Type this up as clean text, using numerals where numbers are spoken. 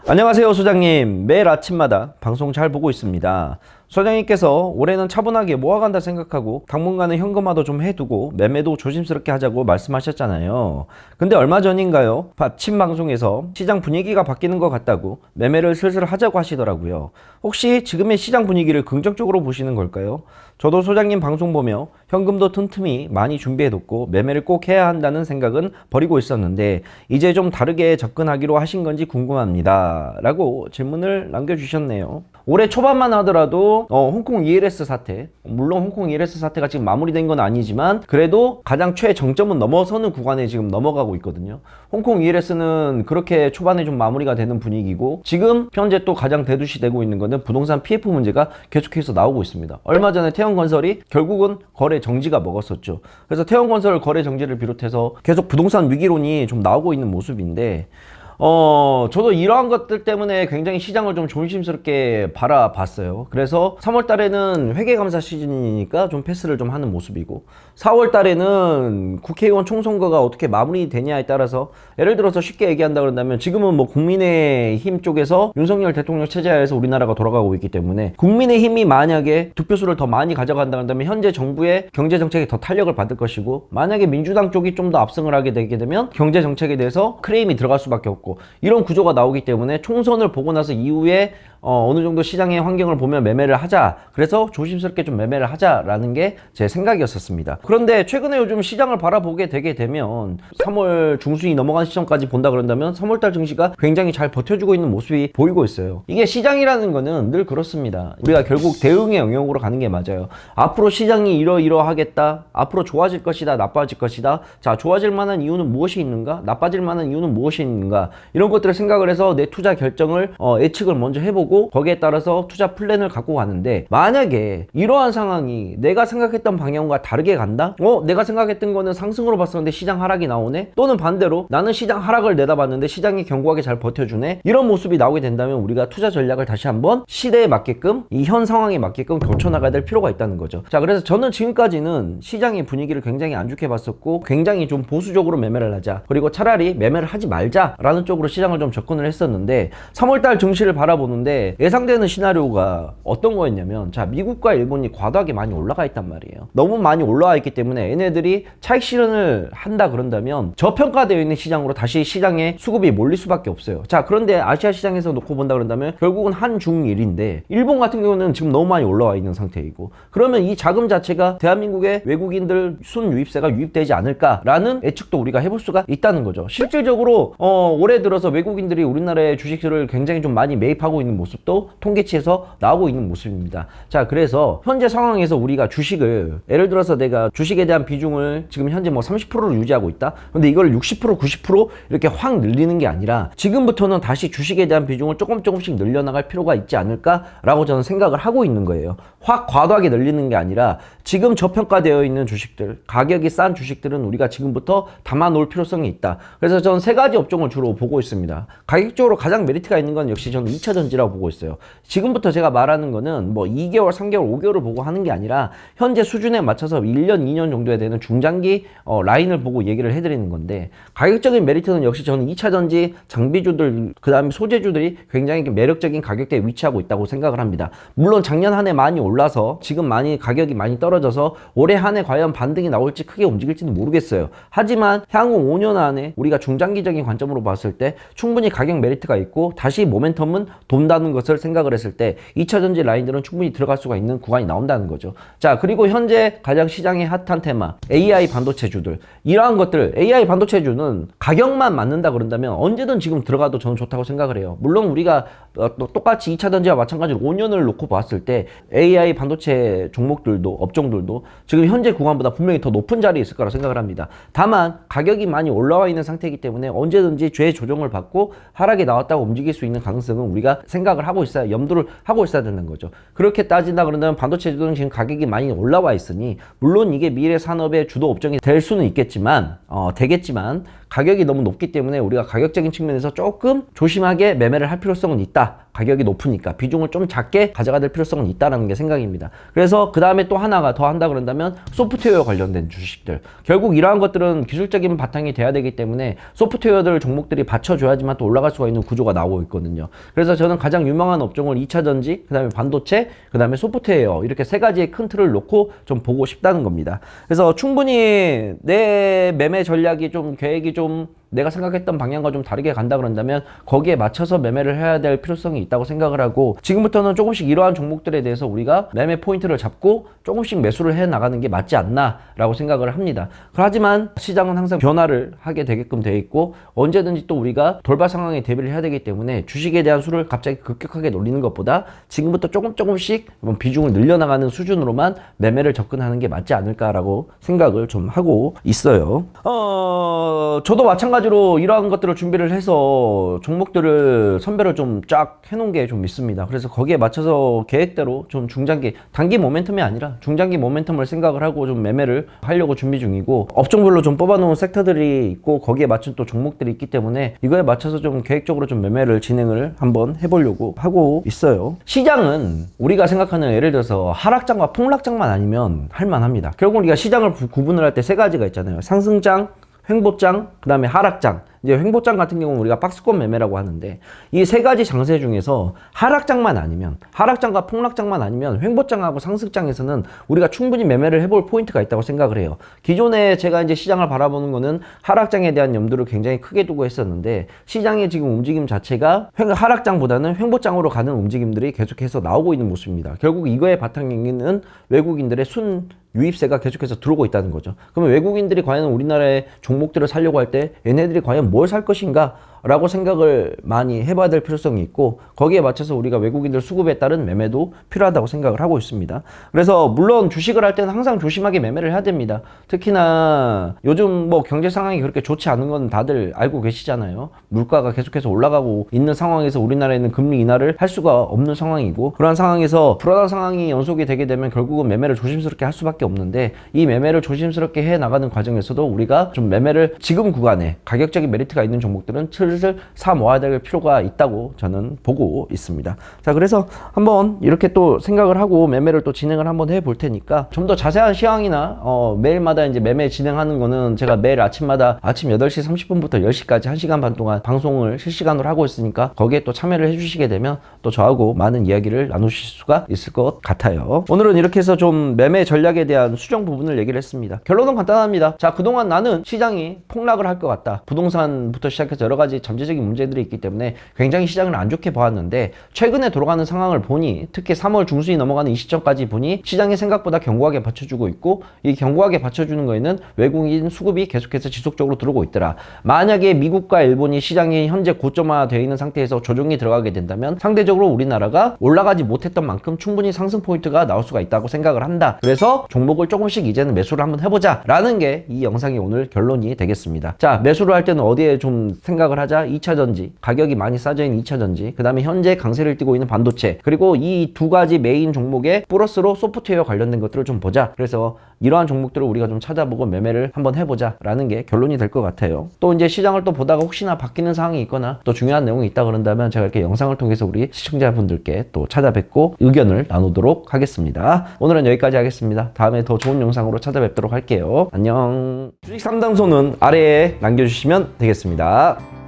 안녕하세요, 소장님. 매일 아침마다 방송 잘 보고 있습니다. 소장님께서 올해는 차분하게 모아간다 생각하고 당분간은 현금화도 좀 해두고 매매도 조심스럽게 하자고 말씀하셨잖아요. 근데 얼마 전인가요? 아침 방송에서 시장 분위기가 바뀌는 것 같다고 매매를 슬슬 하자고 하시더라고요. 혹시 지금의 시장 분위기를 긍정적으로 보시는 걸까요? 저도 소장님 방송 보며 현금도 틈틈이 많이 준비해뒀고 매매를 꼭 해야 한다는 생각은 버리고 있었는데 이제 좀 다르게 접근하기로 하신 건지 궁금합니다. 라고 질문을 남겨주셨네요. 올해 초반만 하더라도 홍콩 ELS 사태, 물론 홍콩 ELS 사태가 지금 마무리된 건 아니지만 그래도 가장 최정점은 넘어서는 구간에 지금 넘어가고 있거든요. 홍콩 ELS는 그렇게 초반에 좀 마무리가 되는 분위기고 지금 현재 또 가장 대두시되고 있는 거는 부동산 PF 문제가 계속해서 나오고 있습니다. 얼마 전에 태형건설이 결국은 거래 정지가 먹었었죠. 그래서 태형건설 거래 정지를 비롯해서 계속 부동산 위기론이 좀 나오고 있는 모습인데 저도 이러한 것들 때문에 굉장히 시장을 좀 조심스럽게 바라봤어요. 그래서 3월 달에는 회계감사 시즌이니까 좀 패스를 좀 하는 모습이고 4월 달에는 국회의원 총선거가 어떻게 마무리되냐에 따라서 예를 들어서 쉽게 얘기한다 그런다면 지금은 뭐 국민의힘 쪽에서 윤석열 대통령 체제하에서 우리나라가 돌아가고 있기 때문에 국민의힘이 만약에 득표수를 더 많이 가져간다 그런다면 현재 정부의 경제정책이 더 탄력을 받을 것이고 만약에 민주당 쪽이 좀 더 압승을 하게 되게 되면 경제정책에 대해서 크레임이 들어갈 수밖에 없고 이런 구조가 나오기 때문에 총선을 보고 나서 이후에 어느 정도 시장의 환경을 보면 매매를 하자. 그래서 조심스럽게 좀 매매를 하자라는 게 제 생각이었었습니다. 그런데 최근에 요즘 시장을 바라보게 되게 되면 3월 중순이 넘어간 시점까지 본다 그런다면 3월달 증시가 굉장히 잘 버텨주고 있는 모습이 보이고 있어요. 이게 시장이라는 거는 늘 그렇습니다. 우리가 결국 대응의 영역으로 가는 게 맞아요. 앞으로 시장이 이러이러하겠다. 앞으로 좋아질 것이다. 나빠질 것이다. 자, 좋아질 만한 이유는 무엇이 있는가? 나빠질 만한 이유는 무엇이 있는가? 이런 것들을 생각을 해서 내 투자 결정을 예측을 먼저 해보고 거기에 따라서 투자 플랜을 갖고 가는데 만약에 이러한 상황이 내가 생각했던 방향과 다르게 간다? 내가 생각했던 거는 상승으로 봤었는데 시장 하락이 나오네? 또는 반대로 나는 시장 하락을 내다봤는데 시장이 견고하게 잘 버텨주네? 이런 모습이 나오게 된다면 우리가 투자 전략을 다시 한번 시대에 맞게끔 이 현 상황에 맞게끔 교쳐나가야 될 필요가 있다는 거죠. 자, 그래서 저는 지금까지는 시장의 분위기를 굉장히 안 좋게 봤었고 굉장히 좀 보수적으로 매매를 하자. 그리고 차라리 매매를 하지 말자라는 쪽으로 시장을 좀 접근을 했었는데 3월달 증시를 바라보는데 예상되는 시나리오가 어떤 거였냐면 자, 미국과 일본이 과도하게 많이 올라가 있단 말이에요. 너무 많이 올라와 있기 때문에 얘네들이 차익 실현을 한다 그런다면 저평가되어 있는 시장으로 다시 시장에 수급이 몰릴 수밖에 없어요. 자, 그런데 아시아 시장에서 놓고 본다 그런다면 결국은 한중일인데 일본 같은 경우는 지금 너무 많이 올라와 있는 상태이고 그러면 이 자금 자체가 대한민국의 외국인들 순유입세가 유입되지 않을까라는 예측도 우리가 해볼 수가 있다는 거죠. 실질적으로 올해 들어서 외국인들이 우리나라의 주식들을 굉장히 좀 많이 매입하고 있는 모습도 통계치에서 나오고 있는 모습입니다. 자, 그래서 현재 상황에서 우리가 주식을 예를 들어서 내가 주식에 대한 비중을 지금 현재 뭐 30%를 유지하고 있다. 근데 이걸 60% 90% 이렇게 확 늘리는 게 아니라 지금부터는 다시 주식에 대한 비중을 조금씩 늘려나갈 필요가 있지 않을까라고 저는 생각을 하고 있는 거예요. 확 과도하게 늘리는 게 아니라 지금 저평가되어 있는 주식들, 가격이 싼 주식들은 우리가 지금부터 담아 놓을 필요성이 있다. 그래서 저는 세 가지 업종을 주로 보고 있습니다. 가격적으로 가장 메리트가 있는 건 역시 저는 2차 전지라고 보고 있어요. 지금부터 제가 말하는 거는 뭐 2개월, 3개월, 5개월을 보고 하는 게 아니라 현재 수준에 맞춰서 1년, 2년 정도에 되는 중장기 라인을 보고 얘기를 해드리는 건데 가격적인 메리트는 역시 저는 2차 전지 장비주들, 그 다음에 소재주들이 굉장히 매력적인 가격대에 위치하고 있다고 생각을 합니다. 물론 작년 한 해 많이 올라서 지금 많이 가격이 많이 떨어져서 올해 한 해 과연 반등이 나올지 크게 움직일지는 모르겠어요. 하지만 향후 5년 안에 우리가 중장기적인 관점으로 봤을 때 충분히 가격 메리트가 있고 다시 모멘텀은 돈다는 것을 생각을 했을 때 2차 전지 라인들은 충분히 들어갈 수가 있는 구간이 나온다는 거죠. 자, 그리고 현재 가장 시장의 핫한 테마 AI 반도체주들, 이러한 것들, AI 반도체주는 가격만 맞는다 그런다면 언제든 지금 들어가도 저는 좋다고 생각을 해요. 물론 우리가 똑같이 2차 전지와 마찬가지로 5년을 놓고 봤을 때 AI 반도체 종목들도 업종들도 지금 현재 구간보다 분명히 더 높은 자리에 있을 거라 생각을 합니다. 다만 가격이 많이 올라와 있는 상태이기 때문에 언제든지 죄 조정을 받고 하락이 나왔다고 움직일 수 있는 가능성은 우리가 생각을 생각을 하고 있어야, 염두를 하고 있어야 되는 거죠. 그렇게 따진다 그런다면 반도체들은 지금 가격이 많이 올라와 있으니 물론 이게 미래 산업의 주도 업종이 될 수는 있겠지만 되겠지만 가격이 너무 높기 때문에 우리가 가격적인 측면에서 조금 조심하게 매매를 할 필요성은 있다. 가격이 높으니까 비중을 좀 작게 가져가야 될 필요성은 있다는 게 생각입니다. 그래서 그 다음에 또 하나가 더 한다 그런다면 소프트웨어 관련된 주식들, 결국 이러한 것들은 기술적인 바탕이 돼야 되기 때문에 소프트웨어들 종목들이 받쳐줘야지만 또 올라갈 수가 있는 구조가 나오고 있거든요. 그래서 저는 가장 유망한 업종을 2차전지, 그 다음에 반도체, 그 다음에 소프트웨어, 이렇게 세 가지의 큰 틀을 놓고 좀 보고 싶다는 겁니다. 그래서 충분히 내 매매 전략이 좀, 계획이 좀 내가 생각했던 방향과 좀 다르게 간다 그런다면 거기에 맞춰서 매매를 해야 될 필요성이 있다고 생각을 하고, 지금부터는 조금씩 이러한 종목들에 대해서 우리가 매매 포인트를 잡고 조금씩 매수를 해 나가는 게 맞지 않나 라고 생각을 합니다. 하지만 시장은 항상 변화를 하게 되게끔 되어 있고 언제든지 또 우리가 돌발 상황에 대비를 해야 되기 때문에 주식에 대한 수를 갑자기 급격하게 놀리는 것보다 지금부터 조금씩 비중을 늘려나가는 수준으로만 매매를 접근하는 게 맞지 않을까라고 생각을 좀 하고 있어요. 저도 마찬가지로 이러한 것들을 준비를 해서 종목들을 선별을 좀 쫙 해놓은 게 좀 있습니다. 그래서 거기에 맞춰서 계획대로 좀 중장기, 단기 모멘텀이 아니라 중장기 모멘텀을 생각을 하고 좀 매매를 하려고 준비 중이고, 업종별로 좀 뽑아놓은 섹터들이 있고 거기에 맞춘 또 종목들이 있기 때문에 이거에 맞춰서 좀 계획적으로 좀 매매를 진행을 한번 해보려고 하고 있어요. 시장은 우리가 생각하는, 예를 들어서 하락장과 폭락장만 아니면 할만합니다. 결국 우리가 시장을 구분을 할 때 세 가지가 있잖아요. 상승장, 횡보장, 그 다음에 하락장. 이제 횡보장 같은 경우는 우리가 박스권 매매라고 하는데, 이 세 가지 장세 중에서 하락장만 아니면, 하락장과 폭락장만 아니면 횡보장하고 상승장에서는 우리가 충분히 매매를 해볼 포인트가 있다고 생각을 해요. 기존에 제가 이제 시장을 바라보는 거는 하락장에 대한 염두를 굉장히 크게 두고 했었는데, 시장의 지금 움직임 자체가 하락장보다는 횡보장으로 가는 움직임들이 계속해서 나오고 있는 모습입니다. 결국 이거의 바탕에 있는 외국인들의 유입세가 계속해서 들어오고 있다는 거죠. 그러면 외국인들이 과연 우리나라의 종목들을 사려고 할 때 얘네들이 과연 뭘 살 것인가 라고 생각을 많이 해봐야 될 필요성이 있고, 거기에 맞춰서 우리가 외국인들 수급에 따른 매매도 필요하다고 생각을 하고 있습니다. 그래서 물론 주식을 할 때는 항상 조심하게 매매를 해야 됩니다. 특히나 요즘 뭐 경제 상황이 그렇게 좋지 않은 건 다들 알고 계시잖아요. 물가가 계속해서 올라가고 있는 상황에서 우리나라에는 금리 인하를 할 수가 없는 상황이고, 그러한 상황에서 불안한 상황이 연속이 되게 되면 결국은 매매를 조심스럽게 할 수밖에 없는데, 이 매매를 조심스럽게 해 나가는 과정에서도 우리가 좀 매매를 지금 구간에 가격적인 메리트가 있는 종목들은 슬슬 사 모아야 될 필요가 있다고 저는 보고 있습니다. 자, 그래서 한번 이렇게 또 생각을 하고 매매를 또 진행을 한번 해볼 테니까, 좀 더 자세한 시황이나 매일마다 이제 매매 진행하는 거는 제가 매일 아침마다 아침 8시 30분부터 10시까지 1시간 반 동안 방송을 실시간으로 하고 있으니까 거기에 또 참여를 해주시게 되면 또 저하고 많은 이야기를 나누실 수가 있을 것 같아요. 오늘은 이렇게 해서 좀 매매 전략에 대한 수정 부분을 얘기를 했습니다. 결론은 간단합니다. 자, 그동안 나는 시장이 폭락을 할 것 같다. 부동산부터 시작해서 여러 가지 잠재적인 문제들이 있기 때문에 굉장히 시장을 안 좋게 보았는데, 최근에 돌아가는 상황을 보니, 특히 3월 중순이 넘어가는 이 시점까지 보니 시장이 생각보다 견고하게 받쳐주고 있고, 이 견고하게 받쳐주는 거에는 외국인 수급이 계속해서 지속적으로 들어오고 있더라. 만약에 미국과 일본이 시장이 현재 고점화되어 있는 상태에서 조정이 들어가게 된다면 상대적으로 우리나라가 올라가지 못했던 만큼 충분히 상승 포인트가 나올 수가 있다고 생각을 한다. 그래서 종목을 조금씩 이제는 매수를 한번 해보자 라는 게 이 영상의 오늘 결론이 되겠습니다. 자, 매수를 할 때는 어디에 좀 생각을 하자? 2차전지, 가격이 많이 싸져 있는 2차전지, 그 다음에 현재 강세를 띠고 있는 반도체, 그리고 이 두 가지 메인 종목에 플러스로 소프트웨어 관련된 것들을 좀 보자. 그래서 이러한 종목들을 우리가 좀 찾아보고 매매를 한번 해보자 라는 게 결론이 될 것 같아요. 또 이제 시장을 또 보다가 혹시나 바뀌는 상황이 있거나 또 중요한 내용이 있다 그런다면 제가 이렇게 영상을 통해서 우리 시청자분들께 또 찾아뵙고 의견을 나누도록 하겠습니다. 오늘은 여기까지 하겠습니다. 다음에 더 좋은 영상으로 찾아뵙도록 할게요. 안녕. 주식 상담소는 아래에 남겨주시면 되겠습니다.